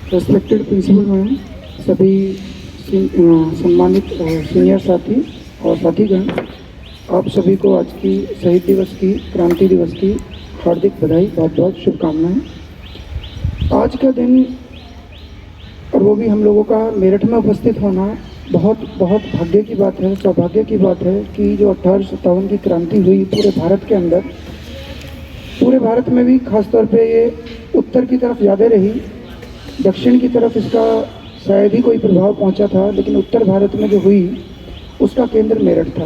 Respected principal ma'am, सभी सम्मानित senior साथी और साथीगण, आप सभी को आज की शहीद दिवस की, क्रांति दिवस की हार्दिक बधाई, बहुत बहुत शुभकामनाएं। आज का दिन और वो भी हम लोगों का मेरठ में उपस्थित होना बहुत बहुत भाग्य की बात है, सौभाग्य की बात है कि जो 1857 की क्रांति हुई पूरे भारत के अंदर, पूरे भारत में भी खासतौर पे ये उत्तर की तरफ ज़्यादा रही, दक्षिण की तरफ इसका शायद ही कोई प्रभाव पहुंचा था, लेकिन उत्तर भारत में जो हुई उसका केंद्र मेरठ था।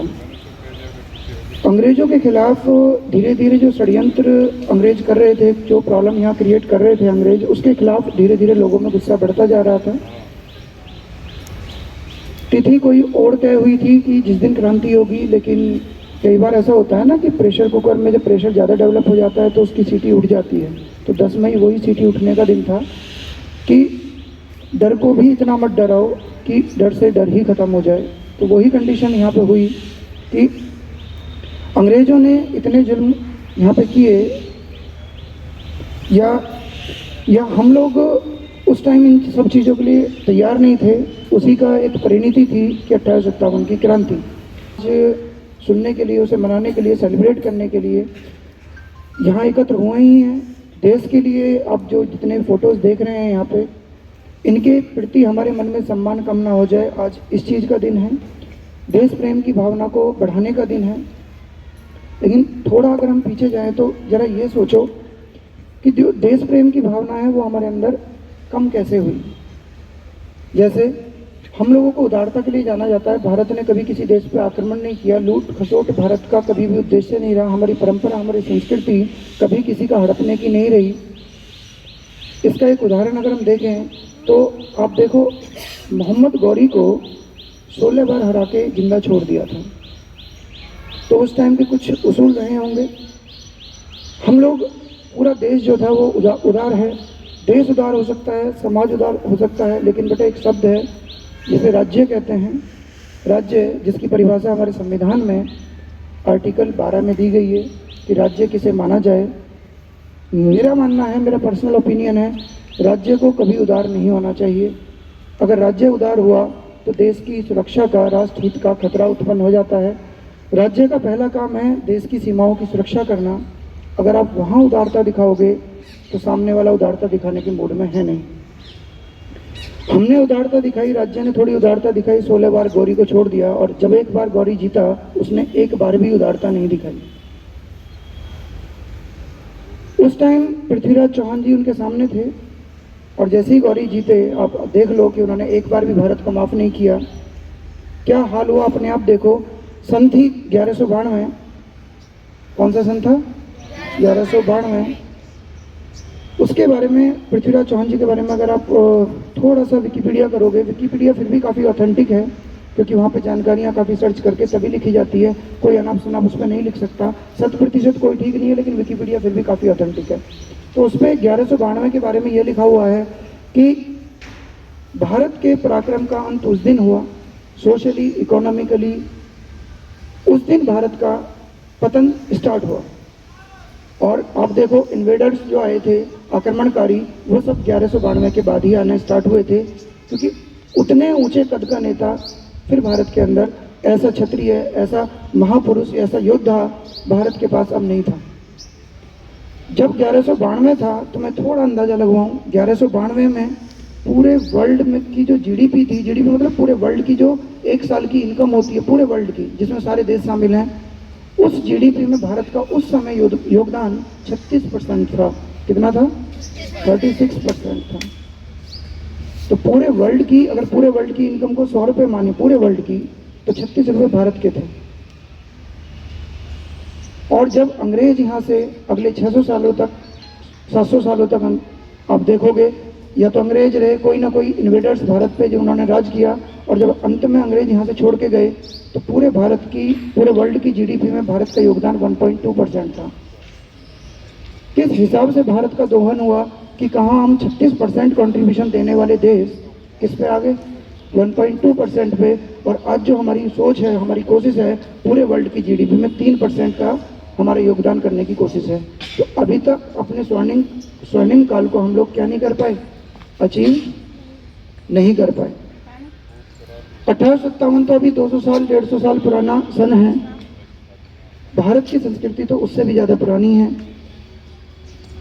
अंग्रेज़ों के खिलाफ धीरे धीरे जो षड्यंत्र अंग्रेज कर रहे थे, जो प्रॉब्लम यहाँ क्रिएट कर रहे थे अंग्रेज, उसके खिलाफ धीरे धीरे लोगों में गुस्सा बढ़ता जा रहा था। तिथि कोई और तय हुई थी कि जिस दिन क्रांति होगी, लेकिन कई बार ऐसा होता है ना कि प्रेशर कुकर में जब प्रेशर ज़्यादा डेवलप हो जाता है तो उसकी सीटी उठ जाती है। तो 10 मई वही सीटी उठने का दिन था कि डर को भी इतना मत डराओ कि डर से डर ही खत्म हो जाए। तो वही कंडीशन यहाँ पे हुई कि अंग्रेज़ों ने इतने जुल्म यहाँ पे किए, या हम लोग उस टाइम इन सब चीज़ों के लिए तैयार नहीं थे। उसी का एक परिणति थी कि 1857 की क्रांति आज सुनने के लिए, उसे मनाने के लिए, सेलिब्रेट करने के लिए यहाँ एकत्र हुए ही हैं। देश के लिए आप जो जितने फ़ोटोज़ देख रहे हैं यहाँ पे, इनके प्रति हमारे मन में सम्मान कम ना हो जाए। आज इस चीज़ का दिन है, देश प्रेम की भावना को बढ़ाने का दिन है। लेकिन थोड़ा अगर हम पीछे जाएं तो ज़रा ये सोचो कि जो देश प्रेम की भावना है वो हमारे अंदर कम कैसे हुई। जैसे हम लोगों को उदारता के लिए जाना जाता है। भारत ने कभी किसी देश पे आक्रमण नहीं किया, लूट खसोट भारत का कभी भी उद्देश्य नहीं रहा। हमारी परंपरा, हमारी संस्कृति कभी किसी का हड़पने की नहीं रही। इसका एक उदाहरण अगर हम देखें तो आप देखो, मोहम्मद गौरी को 16 बार हरा के जिंदा छोड़ दिया था। तो उस टाइम के कुछ उसूल रहे होंगे। हम लोग, पूरा देश जो था वो उदार है। देश उदार हो सकता है, समाज उदार हो सकता है, लेकिन बेटा एक शब्द है जिसे राज्य कहते हैं। राज्य, जिसकी परिभाषा हमारे संविधान में आर्टिकल 12 में दी गई है कि राज्य किसे माना जाए। मेरा मानना है, मेरा पर्सनल ओपिनियन है, राज्य को कभी उदार नहीं होना चाहिए। अगर राज्य उदार हुआ तो देश की सुरक्षा का, राष्ट्र हित का खतरा उत्पन्न हो जाता है। राज्य का पहला काम है देश की सीमाओं की सुरक्षा करना। अगर आप वहाँ उदारता दिखाओगे तो सामने वाला उदारता दिखाने के मूड में है नहीं। हमने उदारता दिखाई, राज्य ने थोड़ी उदारता दिखाई, 16 बार गौरी को छोड़ दिया, और जब एक बार गौरी जीता उसने एक बार भी उदारता नहीं दिखाई। उस टाइम पृथ्वीराज चौहान जी उनके सामने थे, और जैसे ही गौरी जीते आप देख लो कि उन्होंने एक बार भी भारत को माफ़ नहीं किया। क्या हाल हुआ अपने आप देखो। सन थी 1192। कौन सा सन था? 1192। उसके बारे में, पृथ्वीराज चौहान जी के बारे में अगर आप थोड़ा सा विकिपीडिया करोगे, विकिपीडिया फिर भी काफ़ी ऑथेंटिक है क्योंकि वहाँ पे जानकारियाँ काफ़ी सर्च करके तभी लिखी जाती है। कोई अनाप शनाप उस पर नहीं लिख सकता। 100% कोई ठीक नहीं है, लेकिन विकिपीडिया फिर भी काफ़ी ऑथेंटिक है। तो उस पर 1192 के बारे में ये लिखा हुआ है कि भारत के पराक्रम का अंत उस दिन हुआ, सोशली, इकोनॉमिकली उस दिन भारत का पतन स्टार्ट हुआ। और आप देखो, इन्वेडर्स जो आए थे, आक्रमणकारी, वो सब 1192 के बाद ही आने स्टार्ट हुए थे, क्योंकि उतने ऊंचे कद का नेता फिर भारत के अंदर, ऐसा क्षत्रिय, ऐसा महापुरुष, ऐसा योद्धा भारत के पास अब नहीं था। जब 1192 था तो मैं थोड़ा अंदाज़ा लगवाऊँ, 1192 में पूरे वर्ल्ड में की जो जीडीपी थी, जीडीपी मतलब पूरे वर्ल्ड की जो एक साल की इनकम होती है पूरे वर्ल्ड की, जिसमें सारे देश शामिल हैं, उस जीडीपी में भारत का उस समय योगदान 36% था। कितना था? 36% था। तो पूरे वर्ल्ड की, अगर पूरे वर्ल्ड की इनकम को 100 रुपये माने पूरे वर्ल्ड की, तो 36 रुपये भारत के थे। और जब अंग्रेज यहाँ से अगले 600 सालों तक, 700 सालों तक आप देखोगे, या तो अंग्रेज रहे, कोई ना कोई इन्वेडर्स भारत पे जो उन्होंने राज किया, और जब अंत में अंग्रेज यहाँ से छोड़ के गए तो पूरे भारत की, पूरे वर्ल्ड की जीडीपी में भारत का योगदान 1.2% था। किस हिसाब से भारत का दोहन हुआ कि कहाँ हम 36% कंट्रीब्यूशन देने वाले देश किस पे आ गए? 1.2% पे। और आज जो हमारी सोच है, हमारी कोशिश है, पूरे वर्ल्ड की जीडीपी में 3% का हमारा योगदान करने की कोशिश है। तो अभी तक अपने स्वर्णिम काल को हम लोग क्या नहीं कर पाए? अचीव नहीं कर पाए। 1857 तो अभी 200 साल 150 साल पुराना सन है। भारत की संस्कृति तो उससे भी ज़्यादा पुरानी है।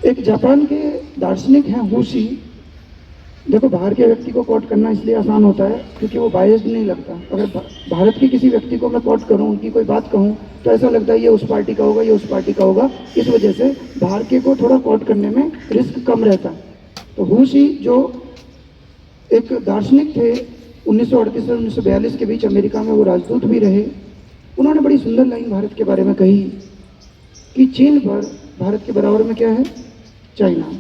एक जापान के दार्शनिक हैं हुशी। देखो, बाहर के व्यक्ति को कोट करना इसलिए आसान होता है क्योंकि वो बायस्ड नहीं लगता। अगर भारत के किसी व्यक्ति को मैं कोट करूं, उनकी कोई बात कहूं, तो ऐसा लगता है ये उस पार्टी का होगा, ये उस पार्टी का होगा। इस वजह से बाहर के को थोड़ा कोट करने में रिस्क कम रहता है। तो हुशी जो एक दार्शनिक थे, 1938 से 1942 के बीच अमेरिका में वो राजदूत भी रहे। उन्होंने बड़ी सुंदर लाइन भारत के बारे में कही कि चीन पर, भारत के बराबर में क्या है, चाइना,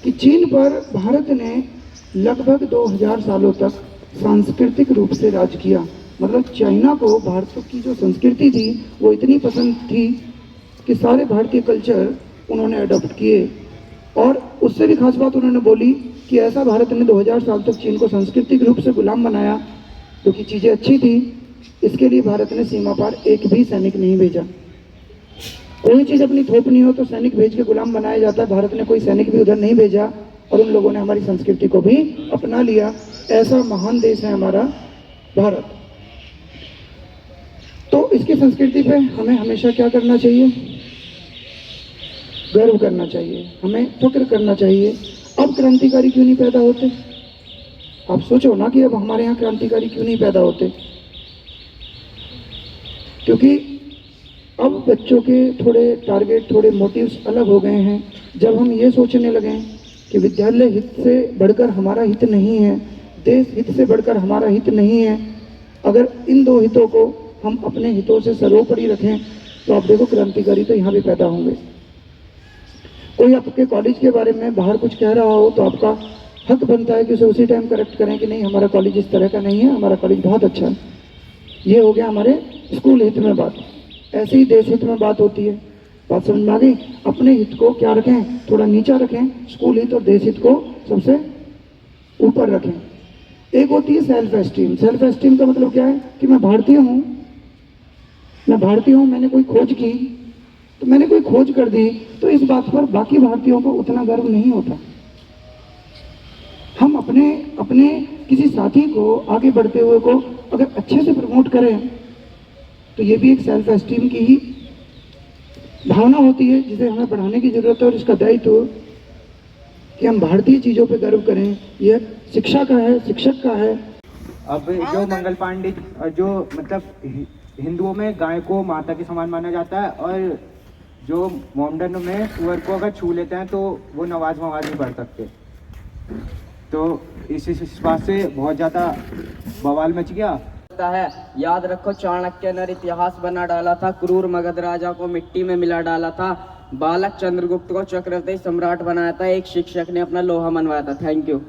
कि चीन पर भारत ने लगभग 2000 सालों तक सांस्कृतिक रूप से राज किया। मतलब चाइना को भारत की जो संस्कृति थी वो इतनी पसंद थी कि सारे भारतीय कल्चर उन्होंने अडॉप्ट किए। और उससे भी खास बात उन्होंने बोली कि ऐसा भारत ने 2000 साल तक चीन को सांस्कृतिक रूप से गुलाम बनाया, क्योंकि चीज़ें अच्छी थी। इसके लिए भारत ने सीमा पार एक भी सैनिक नहीं भेजा। कोई चीज़ अपनी थोपनी हो तो सैनिक भेज के गुलाम बनाया जाता है। भारत ने कोई सैनिक भी उधर नहीं भेजा और उन लोगों ने हमारी संस्कृति को भी अपना लिया। ऐसा महान देश है हमारा भारत। तो इसकी संस्कृति पे हमें हमेशा क्या करना चाहिए, गर्व करना चाहिए, हमें फक्र करना चाहिए। अब क्रांतिकारी क्यों नहीं पैदा होते? आप सोचो ना कि अब हमारे यहाँ क्रांतिकारी क्यों नहीं पैदा होते? क्योंकि अब बच्चों के थोड़े टारगेट, थोड़े मोटिव्स अलग हो गए हैं। जब हम ये सोचने लगे कि विद्यालय हित से बढ़कर हमारा हित नहीं है, देश हित से बढ़कर हमारा हित नहीं है, अगर इन दो हितों को हम अपने हितों से सर्वोपरि रखें तो आप देखो क्रांतिकारी तो यहाँ भी पैदा होंगे। कोई आपके कॉलेज के बारे में बाहर कुछ कह रहा हो तो आपका हक बनता है कि उसे उसी टाइम करेक्ट करें कि नहीं, हमारा कॉलेज इस तरह का नहीं है, हमारा कॉलेज बहुत अच्छा है। ये हो गया हमारे स्कूल हित में बात। ऐसे ही देश हित में बात होती है। बात समझ में आ गई? अपने हित को क्या रखें, थोड़ा नीचा रखें, स्कूल हित और देश हित को सबसे ऊपर रखें। एक होती है सेल्फ एस्टीम। सेल्फ एस्टीम का मतलब क्या है कि मैं भारतीय हूँ, मैं भारतीय हूँ, मैंने कोई खोज की, तो मैंने कोई खोज कर दी, तो इस बात पर बाकी भारतीयों को उतना गर्व नहीं होता। हम अपने किसी साथी को, आगे बढ़ते हुए को अगर अच्छे से प्रमोट करें तो ये भी एक सेल्फ एस्टीम की ही भावना होती है जिसे हमें बढ़ाने की जरूरत है। और इसका दायित्व कि हम भारतीय चीज़ों पे गर्व करें, यह शिक्षा का है, शिक्षक का है। अब जो मंगल पांडे, जो मतलब हिंदुओं में गाय को माता के समान माना जाता है, और जो मोमडन में सुअर को अगर छू लेते हैं तो वो नमाज नहीं पढ़ सकते। तो इस बात से बहुत ज़्यादा बवाल मच गया है। याद रखो, चाणक्य ने इतिहास बना डाला था, क्रूर मगध राजा को मिट्टी में मिला डाला था, बालक चंद्रगुप्त को चक्रवर्ती सम्राट बनाया था, एक शिक्षक ने अपना लोहा मनवाया था। Thank you.